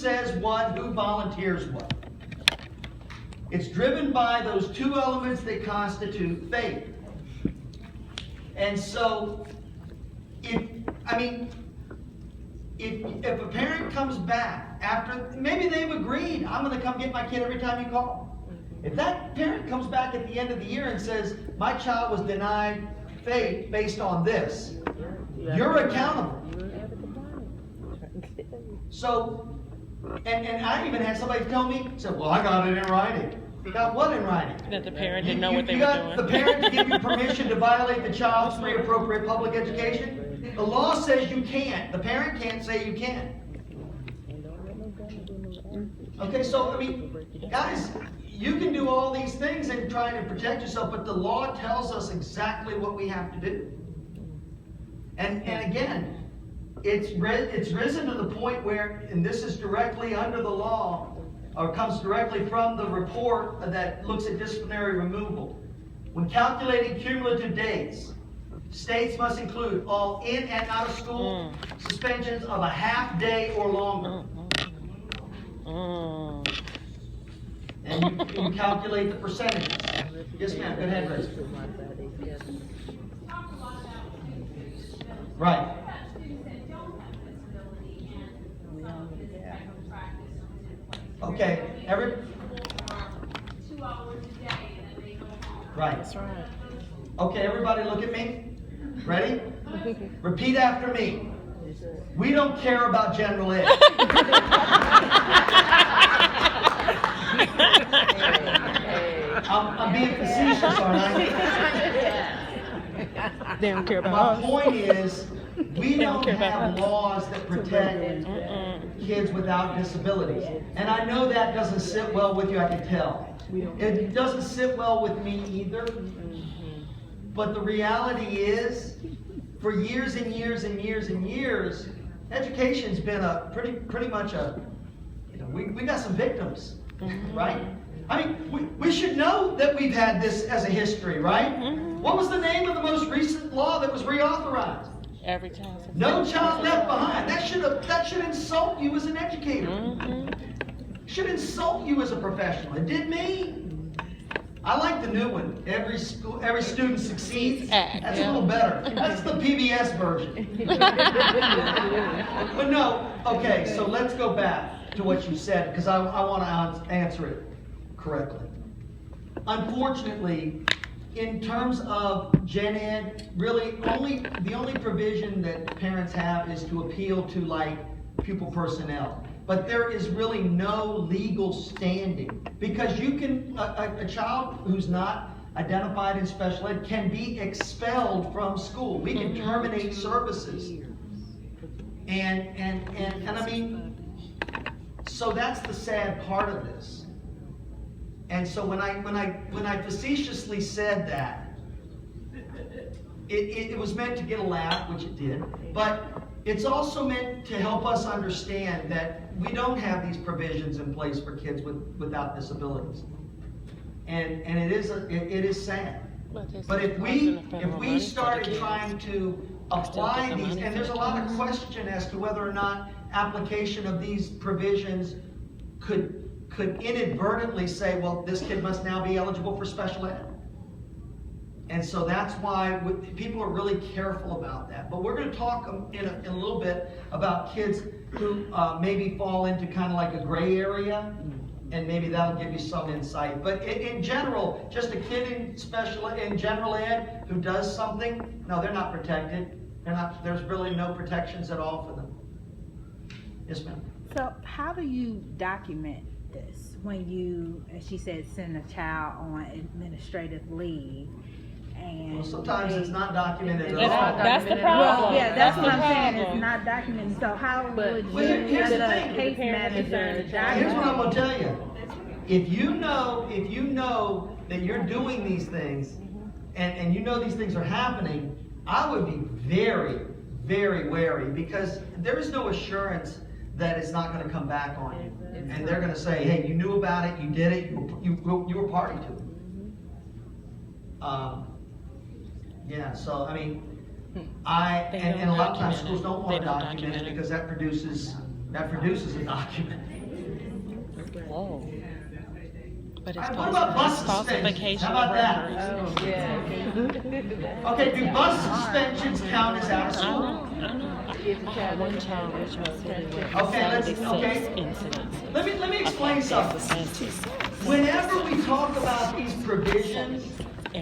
says what, who volunteers what. It's driven by those two elements that constitute faith. And so, if a parent comes back after, maybe they've agreed, I'm going to come get my kid every time you call. If that parent comes back at the end of the year and says, my child was denied faith based on this, you're accountable. So, and I even had somebody tell me, said, well, I got it in writing. You got what in writing? That the parent didn't know what they were doing. The parent to give you permission to violate the child's free appropriate public education? The law says you can't. The parent can't say you can't. Okay, so, guys, you can do all these things and try to protect yourself, but the law tells us exactly what we have to do. And again, it's risen to the point where, and this is directly under the law, or comes directly from the report that looks at disciplinary removal. When calculating cumulative days, states must include all in and out of school suspensions of a half day or longer. And you can calculate the percentages. Yes, ma'am. Go ahead, Grace. Right. Okay. 2 hours a day and then they go home. Right. That's right. Okay, everybody look at me. Ready? Repeat after me. We don't care about general ed. I'm being facetious, aren't I? They don't care about us. My point is, we don't don't care about have us. laws that protect kids without disabilities. And I know that doesn't sit well with you, I can tell. It doesn't sit well with me either. But the reality is, for years and years and years and years, education's been a pretty much a, we got some victims, right? I mean, we should know that we've had this as a history, right? What was the name of the most recent law that was reauthorized? Every child. No Child Left Behind. That should insult you as an educator. Should insult you as a professional. It did me. I like the new one. Every student succeeds. That's a little better. That's the PBS version. But no. Okay, so let's go back to what you said because I want to answer it correctly. Unfortunately, in terms of Gen Ed, really the only provision that parents have is to appeal to like pupil personnel. But there is really no legal standing because you can a child who's not identified in special ed can be expelled from school. We can terminate services. And I mean, so that's the sad part of this. And so when I facetiously said that, it was meant to get a laugh, which it did, but it's also meant to help us understand that we don't have these provisions in place for kids without disabilities, and it is sad. But if we started trying to apply these, and there's a lot of question as to whether or not application of these provisions could inadvertently say, well, this kid must now be eligible for special ed. And so that's why people are really careful about that. But we're going to talk in a little bit about kids who maybe fall into kind of like a gray area, and maybe that'll give you some insight. But in general, just a kid in general ed who does something, no, they're not protected. There's really no protections at all for them. Yes, ma'am. So how do you document this when you, as she said, send a child on administrative leave? And Well, sometimes it's not documented at all. That's the problem. Well, yeah, that's what I'm saying. problem. It's not documented. So how would Well, you, here's as the a thing. case manager, Here's what I'm document? gonna tell you. If you know that you're doing these things, and you know these things are happening, I would be very, very wary because there is no assurance that it's not going to come back on you, and they're going to say, "Hey, you knew about it, you did it, you were party to it." Yeah. So I mean, and a lot of times schools don't want to document it because that produces That produces a document. Whoa. But it's What about bus suspensions? falsification How about of that? records. Okay, do bus suspensions count as out of I school? know. I had one child which was with Okay, 76 incidents. Let me explain something. Whenever we talk about these provisions,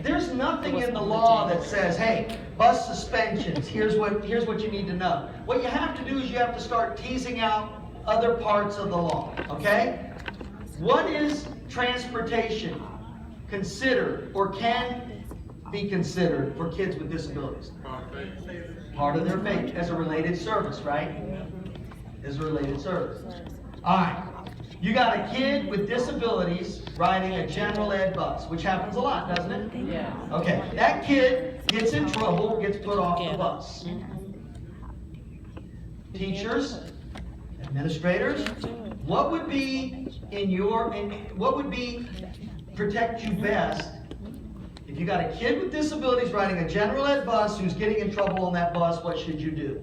there's nothing in the law that says, hey, bus suspensions, here's what you need to know. What you have to do is you have to start teasing out other parts of the law, okay? What is transportation considered or can be considered for kids with disabilities? Part of their faith as a related service, right? As a related service. All right. You got a kid with disabilities riding a general ed bus, which happens a lot, doesn't it? Yeah. Okay. That kid gets in trouble, gets put off the bus. Teachers, administrators, what would be what would protect you best if you got a kid with disabilities riding a general ed bus who's getting in trouble on that bus? What should you do?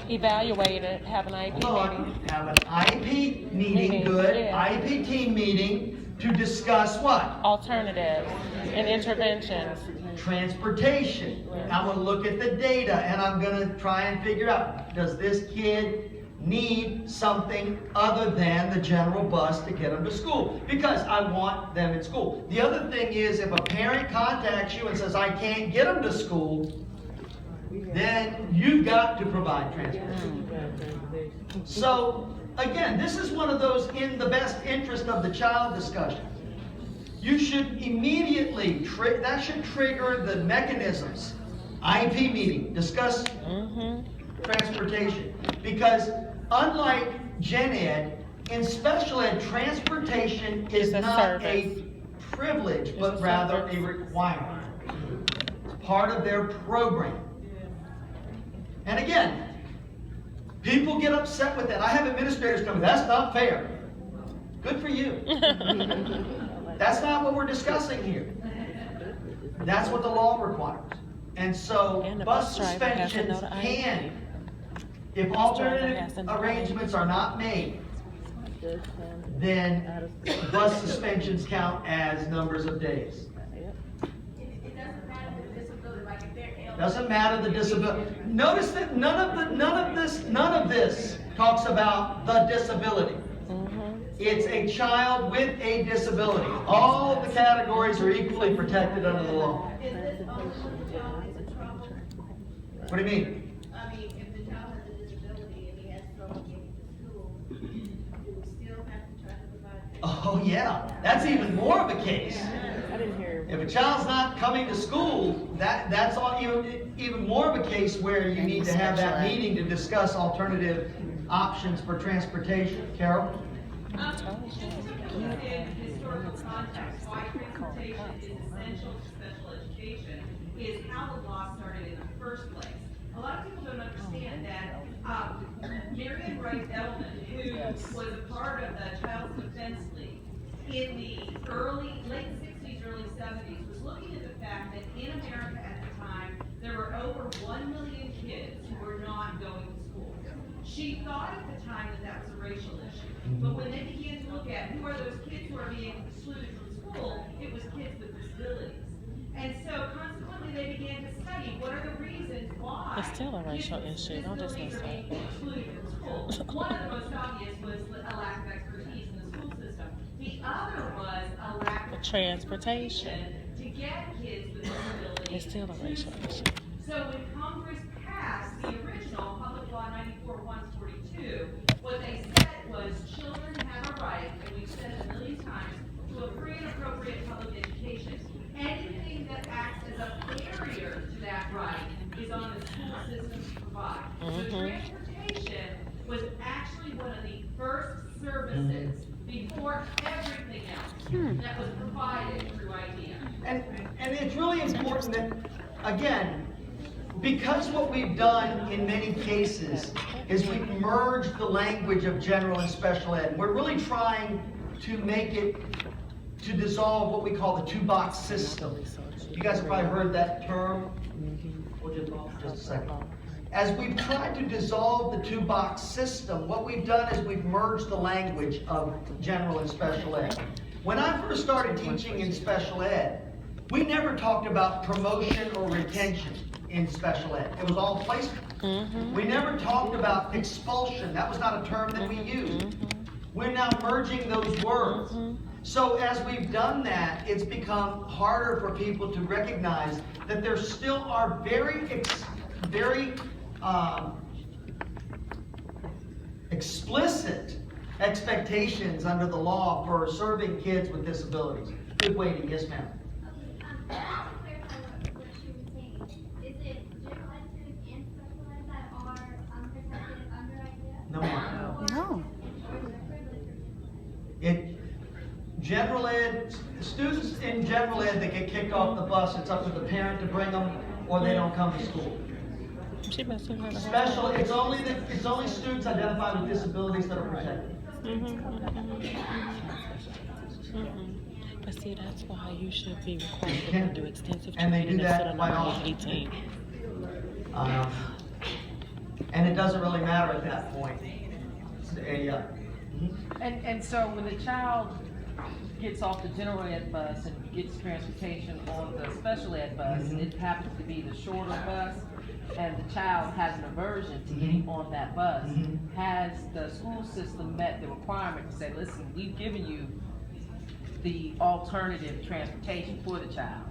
Evaluate it, have an IEP meeting. Have an IEP meeting, good. Yeah. IEP team meeting to discuss what? Alternatives and interventions. Transportation. I'm going to look at the data and I'm going to try and figure out, does this kid need something other than the general bus to get them to school? Because I want them in school. The other thing is, if a parent contacts you and says, I can't get them to school, then you've got to provide transportation. So, again, this is one of those in the best interest of the child discussion. You should immediately, that should trigger the mechanisms. IEP meeting, discuss transportation. Because unlike gen ed, in special ed, transportation is not a privilege, but rather a requirement. It's part of their program. And again, people get upset with that. I have administrators coming, that's not fair. Good for you. That's not what we're discussing here. That's what the law requires. And so bus suspensions can, if alternative arrangements are not made, then bus suspensions count as numbers of days. It doesn't matter the disability, like if they're ill. Doesn't matter the disability. Notice that none of this talks about the disability. It's a child with a disability. All of the categories are equally protected under the law. Is this only when the child is in trouble? What do you mean? I mean, if the child has a disability and he has trouble getting to school, do we still have to try to provide? Oh yeah, that's even more of a case. I didn't hear. If a child's not coming to school, that's all, even more of a case where you need to have that meeting to discuss alternative options for transportation. Carol? Just to put in historical context, why transportation is essential to special education is how the law started in the first place. A lot of people don't understand that Marian Wright Edelman, who was a part of the Child Defense League in the late 60s, early 70s, was looking at the fact that in America at the time, there were over 1 million kids who were not going to school. She thought at the time that was a racial issue. But when they began to look at who are those kids who are being excluded from school, it was kids with disabilities. And so consequently they began to study what are the reasons why It's still a racial kids with issue, don't disabilities dismiss are being that. excluded from school. One of the most obvious was a lack of expertise in the school system. The other was a lack of Transportation. to get kids with disabilities. It's still a racial issue. So when Congress passed the original Public Law 94-142, what they said was children have a right, and we've said it a million times, to a free and appropriate public education. Anything that acts as a barrier to that right is on the school system to provide. So transportation was actually one of the first services before everything else that was provided through IDEA. And it's really important that, again, because what we've done in many cases is we've merged the language of general and special ed. We're really trying to make it, to dissolve what we call the two-box system. You guys have probably heard that term. Hold just a second. as we've tried to dissolve the two-box system, what we've done is we've merged the language of general and special ed. When I first started teaching in special ed, we never talked about promotion or retention in special ed. It was all placement. We never talked about expulsion. That was not a term that we used. We're now merging those words. So as we've done that, it's become harder for people to recognize that there still are very explicit expectations under the law for serving kids with disabilities. Good waiting, yes ma'am. To clarify what she was saying, is it general ed students and special ed that are unprotected under IDEA? No more. No. General ed, students in general ed that get kicked off the bus, it's up to the parent to bring them, or they don't come to school. She must have had a Special, it's only students identified with disabilities that are protected. But see, that's why you should be required Yeah. to do extensive And they training do instead that of quite number often. 18. And it doesn't really matter at that point. And so when the child gets off the general ed bus and gets transportation on the special ed bus, and it happens to be the shorter bus, and the child has an aversion to getting on that bus, has the school system met the requirement to say, listen, we've given you the alternative transportation for the child?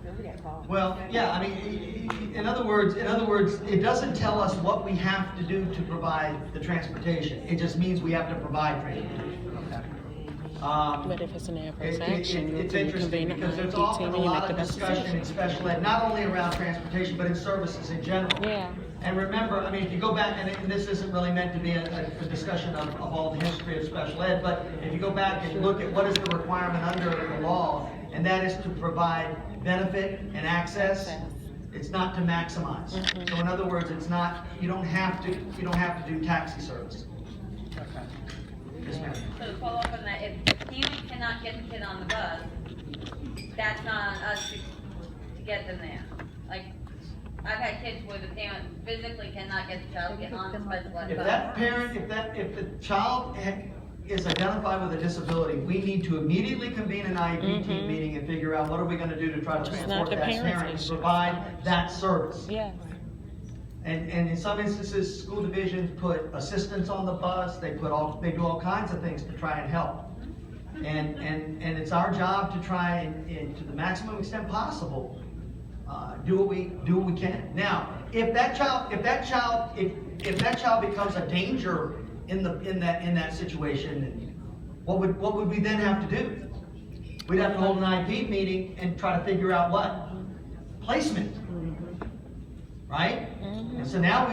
Well, yeah, I mean, in other words, it doesn't tell us what we have to do to provide the transportation. It just means we have to provide transportation. But if it's an adverse action, you It's can interesting convene because an there's IEP often team a and you make lot the of best discussion decision. in special ed, not only around transportation, but in services in general. Yeah. And remember, I mean, if you go back, and this isn't really meant to be a discussion of all the history of special ed, but if you go back and look at what is the requirement under the law, and that is to provide benefit and access. It's not to maximize. So in other words, it's not, you don't have to do taxi service. Yes, ma'am. So to follow up on that, if parents cannot get the kid on the bus, that's not on us to get them there. Like, I've had kids where the parent physically cannot get the child to get on the special ed If bus. that parent, if the child is identified with a disability, we need to immediately convene an IEP team meeting and figure out what are we gonna do to try to It's not support the that parent's parent and issue. provide that service. Yes. And in some instances, school divisions put assistants on the bus, they do all kinds of things to try and help. And it's our job to try and to the maximum extent possible, do what we can. Now, if that child becomes a danger in that situation, what would we then have to do? We'd have to hold an IEP meeting and try to figure out what? Placement. Right? And so now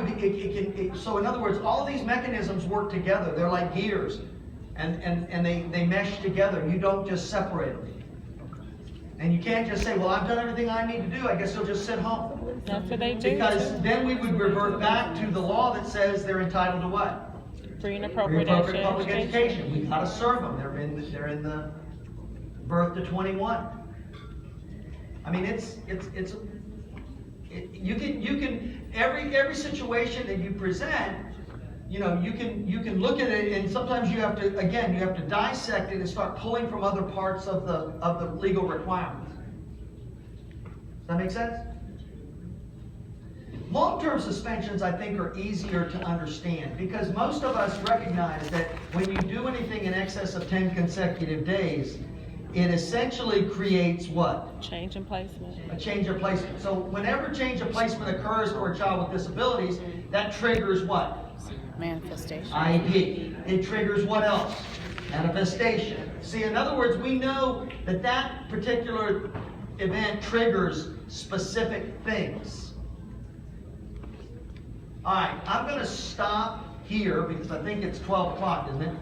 so in other words, all of these mechanisms work together. They're like gears. And they mesh together. You don't just separate them. And you can't just say, well, I've done everything I need to do. I guess I'll just sit home. That's what they do. Because then we would revert back to the law that says they're entitled to what? Free and Free appropriate appropriate public education. education. We gotta serve them. They're in the birth to 21. I mean, you can every situation that you present, you know, you can look at it, and sometimes you have to dissect it and start pulling from other parts of the legal requirements. Does that make sense? Long-term suspensions, I think, are easier to understand because most of us recognize that when you do anything in excess of 10 consecutive days, it essentially creates what? Change in placement. A change of placement. So whenever change of placement occurs for a child with disabilities, that triggers what? Manifestation. IEP. It triggers what else? Manifestation. See, in other words, we know that that particular event triggers specific things. All right, I'm going to stop here because I think it's 12 o'clock, isn't it?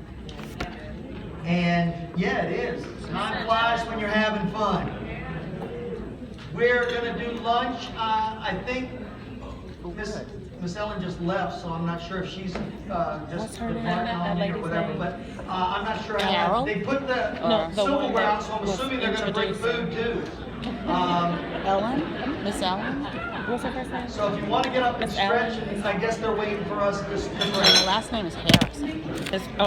And yeah, it is. Time flies when you're having fun. We're going to do lunch. I think Ms. Miss Ellen just left, so I'm not sure if she's, What's just her name? departing That on me or lady's whatever, name? but, I'm not sure. Carol? They put No, the the silverware one out, that so I'm was assuming they're gonna bring food too. Ellen? Miss Ellen? What's her first name? So if you wanna get up and Miss Ellen? stretch, I guess they're waiting for us to. Her last name is Harrison. It's, oh,